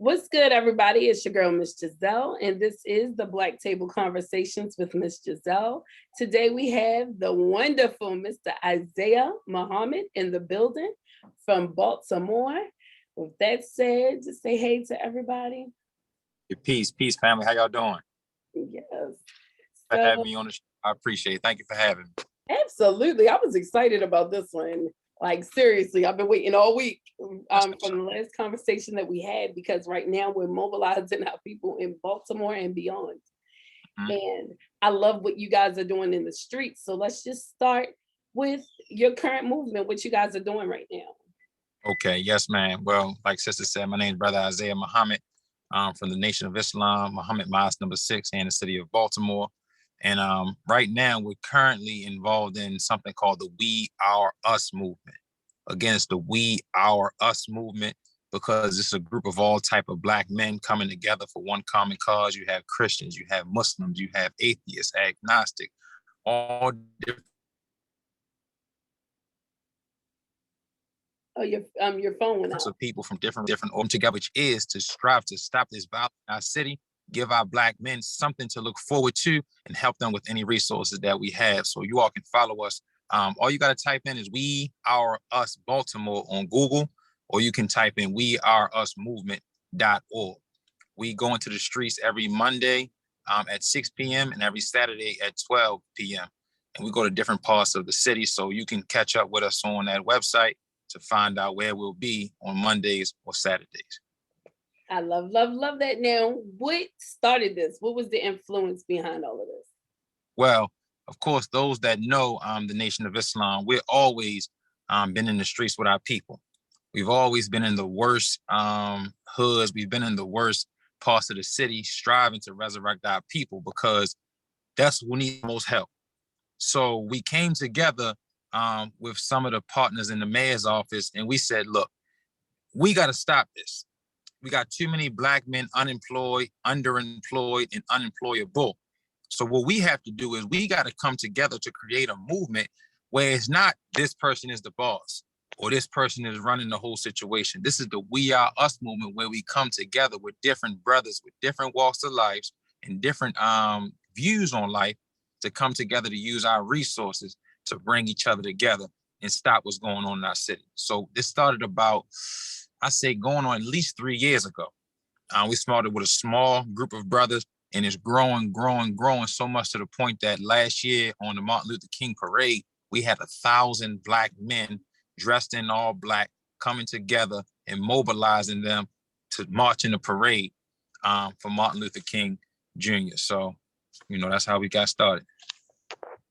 What's good, everybody? It's your girl, Miss Giselle, and this is the Black Table Conversations with Miss Giselle. Today we have the wonderful Mr. Isaiah Muhammad in the building from Baltimore. With that said, just say hey to everybody. Peace, family. How y'all doing? Yes. For having me on the show. I appreciate it. Thank you for having me. Absolutely. I was excited about this one. Like, seriously, I've been waiting all week from the last conversation that we had, because right now we're mobilizing our people in Baltimore and beyond. Mm-hmm. And I love what you guys are doing in the streets. So let's just start with your current movement, what you guys are doing right now. Okay. Yes, ma'am. Well, like Sister said, my name is Brother Isaiah Muhammad from the Nation of Islam, Muhammad Mosque number 6 in the city of Baltimore. And right now, we're currently involved in something called the We Our Us movement. Again, it's the We Our Us movement because it's a group of all type of Black men coming together for one common cause. You have Christians, you have Muslims, you have atheists, agnostic, all different. Oh, your phone went out. So people from different together, which is to strive to stop this violence in our city, give our Black men something to look forward to, and help them with any resources that we have. So you all can follow us. All you got to type in is We Our Us Baltimore on Google, or you can type in weouruSmovement.org. We go into the streets every Monday at 6 p.m. and every Saturday at 12 p.m. And we go to different parts of the city. So you can catch up with us on that website to find out where we'll be on Mondays or Saturdays. I love that. Now, what started this? What was the influence behind all of this? Well, of course, those that know the Nation of Islam, we're always been in the streets with our people. We've always been in the worst hoods. We've been in the worst parts of the city, striving to resurrect our people because that's who needs most help. So we came together with some of the partners in the mayor's office, and we said, look, we got to stop this. We got too many Black men unemployed, underemployed, and unemployable. So what we have to do is we got to come together to create a movement where it's not this person is the boss or this person is running the whole situation. This is the We Are Us movement, where we come together with different brothers with different walks of life and different views on life to come together to use our resources to bring each other together and stop what's going on in our city. So this started about, I say, going on at least 3 years ago. We started with a small group of brothers, and it's growing so much to the point that last year on the Martin Luther King parade, we had 1,000 Black men dressed in all Black coming together and mobilizing them to march in the parade for Martin Luther King Jr. So, that's how we got started.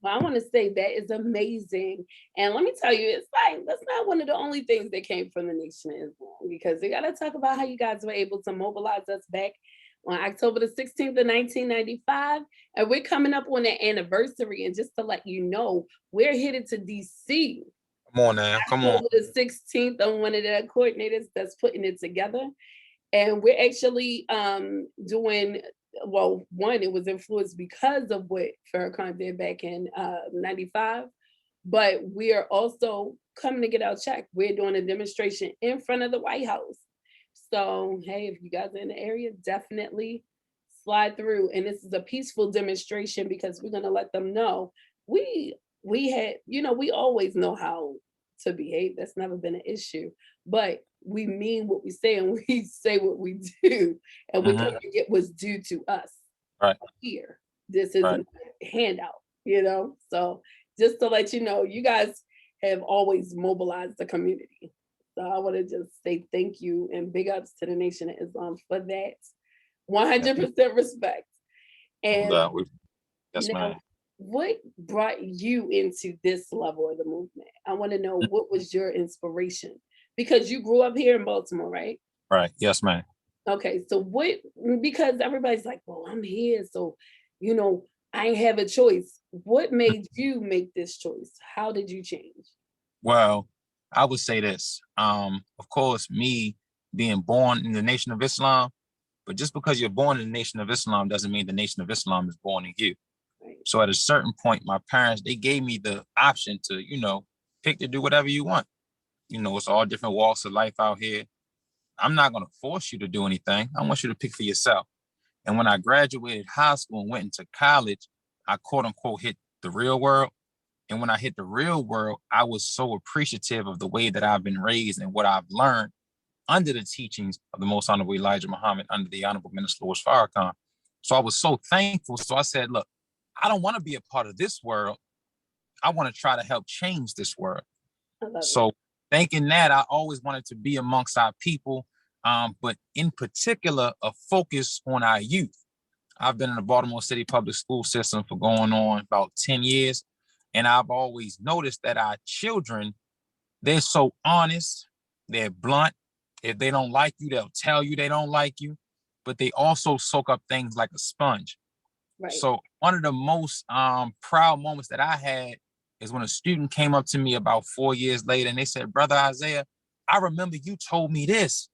Well, I want to say that is amazing. And let me tell you, it's like, that's not one of the only things that came from the Nation of Islam, because we got to talk about how you guys were able to mobilize us back on October the 16th of 1995. And we're coming up on that anniversary. And just to let you know, we're headed to DC. Come on now, come on. October the 16th, I'm one of the coordinators that's putting it together. And we're actually doing, well, one, it was influenced because of what Farrakhan did back in 95. But we are also coming to get our check. We're doing a demonstration in front of the White House. So, hey, if you guys are in the area, definitely slide through. And this is a peaceful demonstration because we're going to let them know we had, we always know how to behave. That's never been an issue. But we mean what we say, and we say what we do. And we're going to get what's due to us. Right. Here. This isn't a handout, So just to let you know, you guys have always mobilized the community. So I want to just say thank you and big ups to the Nation of Islam for that. 100% respect. And yes, ma'am. What brought you into this level of the movement? I want to know, what was your inspiration? Because you grew up here in Baltimore, right? Right. Yes, ma'am. Okay. So because everybody's like, well, I'm here. So, I ain't have a choice. What made you make this choice? How did you change? Well, I would say this. Of course, me being born in the Nation of Islam, but just because you're born in the Nation of Islam doesn't mean the Nation of Islam is born in you. Right. So at a certain point, my parents, they gave me the option to, pick to do whatever you want. It's all different walks of life out here. I'm not going to force you to do anything. I want you to pick for yourself. And when I graduated high school and went into college, I quote unquote hit the real world. And when I hit the real world, I was so appreciative of the way that I've been raised and what I've learned under the teachings of the Most Honorable Elijah Muhammad, under the Honorable Minister Louis Farrakhan. So I was so thankful. So I said, look, I don't want to be a part of this world. I want to try to help change this world. I love it. So thinking that, I always wanted to be amongst our people, but in particular, a focus on our youth. I've been in the Baltimore City public school system for going on about 10 years. And I've always noticed that our children, they're so honest, they're blunt. If they don't like you, they'll tell you they don't like you, but they also soak up things like a sponge. Right. So one of the most proud moments that I had is when a student came up to me about 4 years later and they said, Brother Isaiah, I remember you told me this.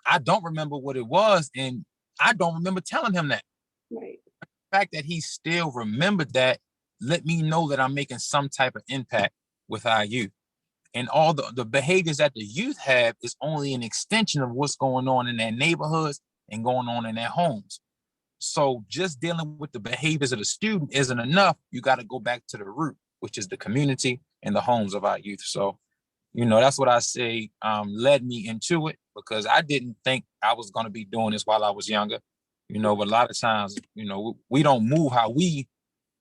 I don't remember what it was, and I don't remember telling him that. Right. The fact that he still remembered that let me know that I'm making some type of impact with our youth. And all the behaviors that the youth have is only an extension of what's going on in their neighborhoods and going on in their homes. So just dealing with the behaviors of the student isn't enough. You got to go back to the root, which is the community and the homes of our youth. So, that's what I say led me into it, because I didn't think I was going to be doing this while I was younger. But a lot of times, we don't move how we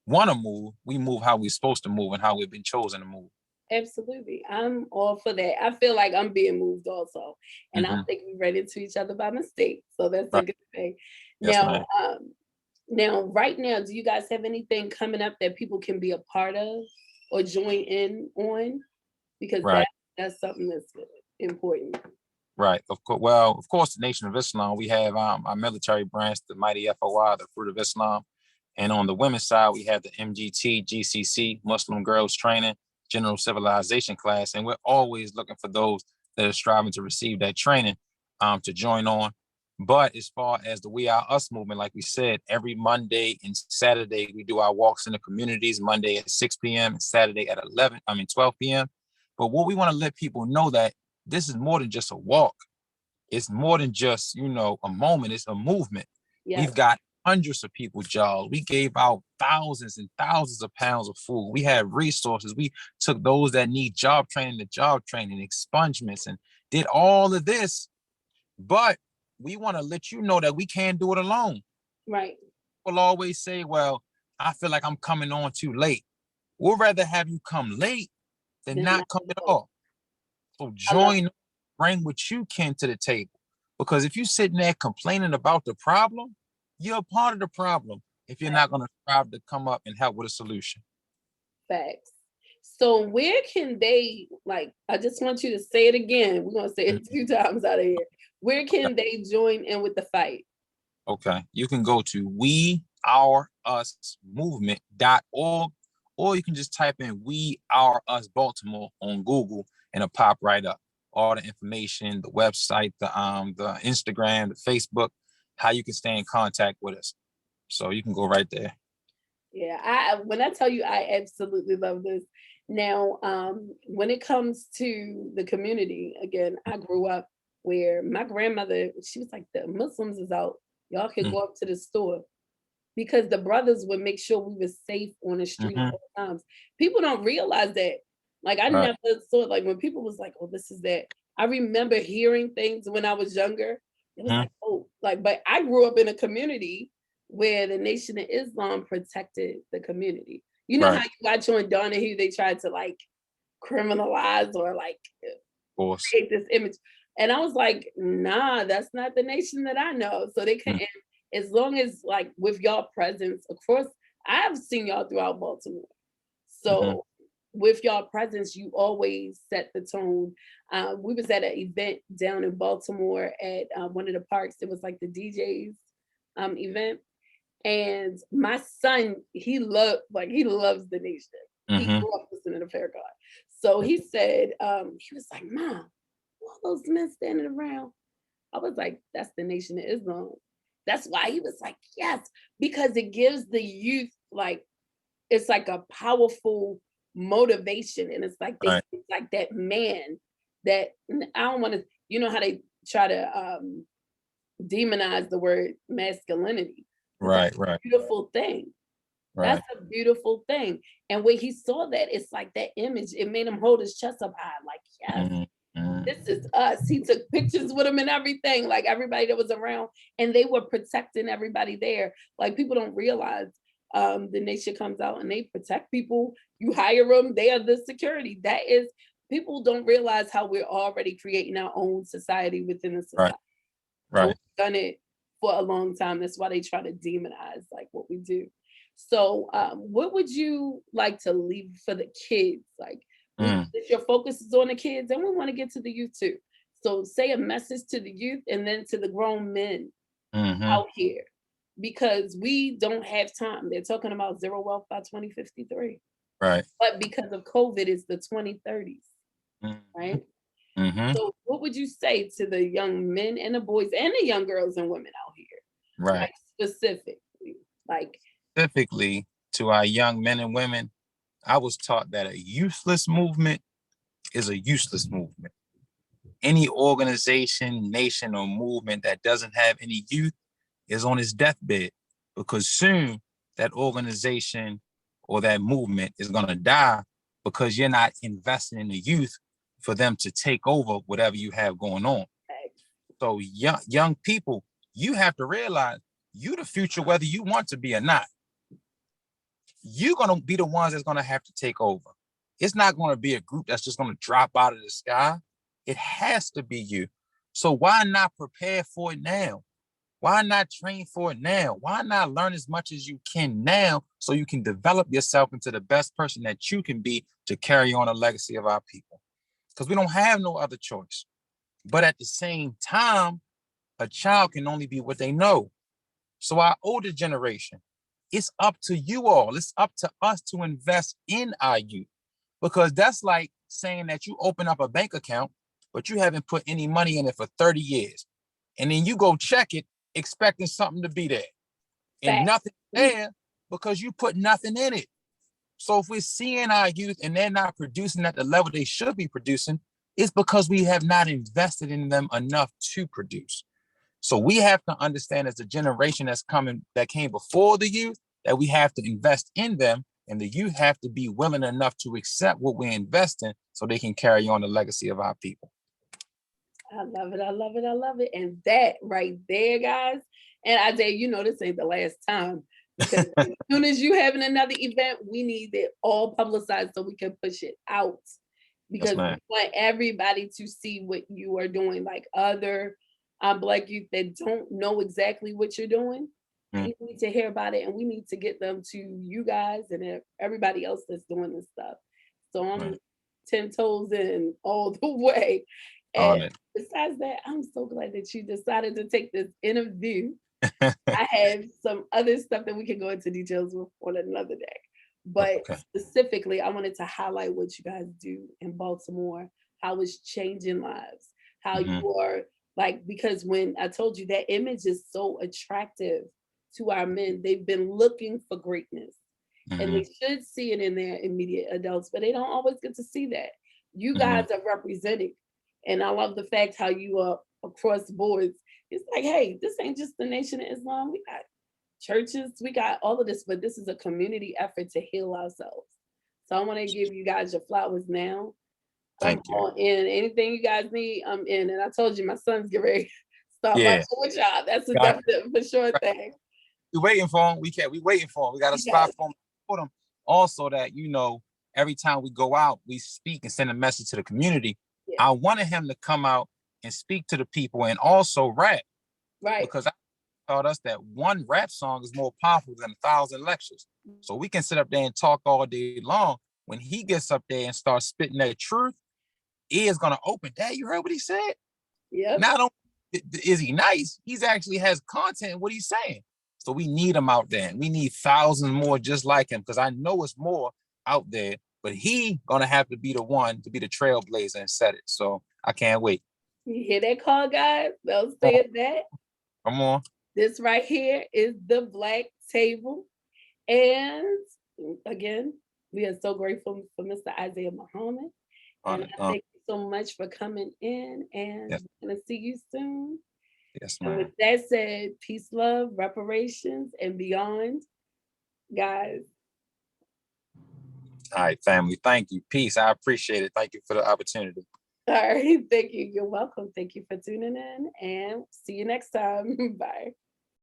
want to move. We move how we're supposed to move and how we've been chosen to move. Absolutely. I'm all for that. I feel like I'm being moved also. And I Mm-hmm. think we ran into each other by mistake. So that's a Right. good thing. Yes, Now, ma'am. right now, do you guys have anything coming up that people can be a part of or join in on? Because Right. that's something that's important. Right. Of course. Well, of course, the Nation of Islam, we have our military branch, the Mighty FOI, the Fruit of Islam. And on the women's side, we have the MGT, GCC, Muslim Girls Training, General Civilization class. And we're always looking for those that are striving to receive that training to join on. But as far as the We Are Us movement, like we said, every Monday and Saturday, we do our walks in the communities, Monday at 6 p.m. and Saturday at 12 p.m. But what we want to let people know that this is more than just a walk. It's more than just, a moment. It's a movement. Yes. We've got hundreds of people jobs. We gave out thousands and thousands of pounds of food. We had resources. We took those that need job training to job training, expungements, and did all of this. But we want to let you know that we can't do it alone. Right. People always say, well, I feel like I'm coming on too late. We'd rather have you come late than not come at all. So join, bring what you can to the table. Because if you're sitting there complaining about the problem, you're a part of the problem if you're not going to strive to come up and help with a solution. Facts. So where can they, I just want you to say it again. We're going to say it 2 times out of here. Where can they join in with the fight? Okay. You can go to weourusmovement.org, or you can just type in We Are Us Baltimore on Google and it'll pop right up. All the information, the website, the Instagram, the Facebook, how you can stay in contact with us. So you can go right there. Yeah, when I tell you, I absolutely love this. Now, when it comes to the community, again, I grew up where my grandmother, she was like, the Muslims is out. Y'all can go up to the store, because the brothers would make sure we were safe on the street at all times. People don't realize that. I never saw it. When people was like, oh, this is that. I remember hearing things when I was younger. It was like, oh, but I grew up in a community where the Nation of Islam protected the community. You know how you watch on Donahue, they tried to criminalize or create this image. And I was like, nah, that's not the nation that I know. So they couldn't, as long as with y'all presence, of course, I've seen y'all throughout Baltimore. So with y'all presence, you always set the tone. We was at an event down in Baltimore at one of the parks. It was the DJ's event. And my son, he loves the nation. He grew up listening to Farrakhan. So he said, he was like, Mom, all those men standing around. I was like, that's the Nation of Islam. That's why he was like, yes, because it gives the youth it's like a powerful motivation. And it's like it's like that man that I don't want to, how they try to demonize the word masculinity. But that's Right, a right, beautiful thing. That's right. a beautiful thing. And when he saw that, it's like that image, it made him hold his chest up high, like, yes, Mhm, mhm. this is us. He took pictures with him and everything, like everybody that was around, and they were protecting everybody there. Like people don't realize the nation comes out and they protect people. You hire them, they are the security. That is, people don't realize how we're already creating our own society within the Right, society. And right. we've done it for a long time. That's why they try to demonize like what we do. So, what would you like to leave for the kids? Like, Mm, if your focus is on the kids, and we want to get to the youth too. So, say a message to the youth and then to the grown men mhm. out here, because we don't have time. They're talking about zero wealth by 2053, Right. but because of COVID, it's the 2030s, Mhm, right? mhm. So, what would you say to the young men and the boys and the young girls and women out here? Right. Like specifically, like Specifically to our young men and women, I was taught that a useless movement is a useless movement. Any organization, nation, or movement that doesn't have any youth is on its deathbed, because soon that organization or that movement is going to die because you're not investing in the youth for them to take over whatever you have going on. So young people, you have to realize you the future, whether you want to be or not. You're going to be the ones that's going to have to take over. It's not going to be a group that's just going to drop out of the sky. It has to be you. So why not prepare for it now? Why not train for it now? Why not learn as much as you can now so you can develop yourself into the best person that you can be to carry on a legacy of our people? Because we don't have no other choice. But at the same time, a child can only be what they know. So our older generation, it's up to you all. It's up to us to invest in our youth, because that's like saying that you open up a bank account, but you haven't put any money in it for 30 years. And then you go check it expecting something to be there and facts. nothing there because you put nothing in it. So if we're seeing our youth and they're not producing at the level they should be producing, it's because we have not invested in them enough to produce. So we have to understand, as the generation that's coming, that came before the youth, that we have to invest in them, and the youth have to be willing enough to accept what we're investing so they can carry on the legacy of our people. I love it. I love it. I love it. And that right there, guys. And Isaiah, you know this ain't the last time, because as soon as you having another event, we need it all publicized so we can push it out. Yes, Because we man. want everybody to see what you are doing, like other Black youth that don't know exactly what you're doing. Mm, They need to hear about it, and we need to get them to you guys and everybody else that's doing this stuff. So I'm man. 10 toes in all the way. And On it. besides that, I'm so glad that you decided to take this interview. I have some other stuff that we can go into details with on another day. But Okay. specifically, I wanted to highlight what you guys do in Baltimore, how it's changing lives, how Hmm. you are like, because when I told you that image is so attractive to our men, they've been looking for greatness and Hmm. they should see it in their immediate adults, but they don't always get to see that. You Hmm. guys are representing. And I love the fact how you are across boards. It's like, hey, this ain't just the Nation of Islam. We got churches, we got all of this, but this is a community effort to heal ourselves. So I want to give you guys your flowers now. I'm Thank you. all in. Anything you guys need, I'm in. And I told you my son's getting ready to start Yeah. marching with y'all. That's a Got definite for sure it. thing. We waiting for him. We can't. We waiting for him. We got a spot Yes, for him. Put him. Also, that every time we go out, we speak and send a message to the community. yes, I wanted him to come out and speak to the people and also rap, right. because I taught us that one rap song is more powerful than 1,000 lectures. So we can sit up there and talk all day long. When he gets up there and starts spitting that truth, ears gonna open. Dad, you heard what he said? Yep. Not only is he nice, he's actually has content in what he's saying. So we need him out there. We need thousands more just like him, because I know it's more out there, but he gonna have to be the one to be the trailblazer and set it. So I can't wait. You hear that call, guys? They'll Come say on. it that. Come on. This right here is the Black Table. And again, we are so grateful for Mr. Isaiah Muhammad. On And it. I thank you so much for coming in, and Yes, we're gonna see you soon. yes, And with ma'am. that said, peace, love, reparations, and beyond, guys. All right, family. Thank you. Peace. I appreciate it. Thank you for the opportunity. All right, thank you. You're welcome. Thank you for tuning in, and see you next time. Bye.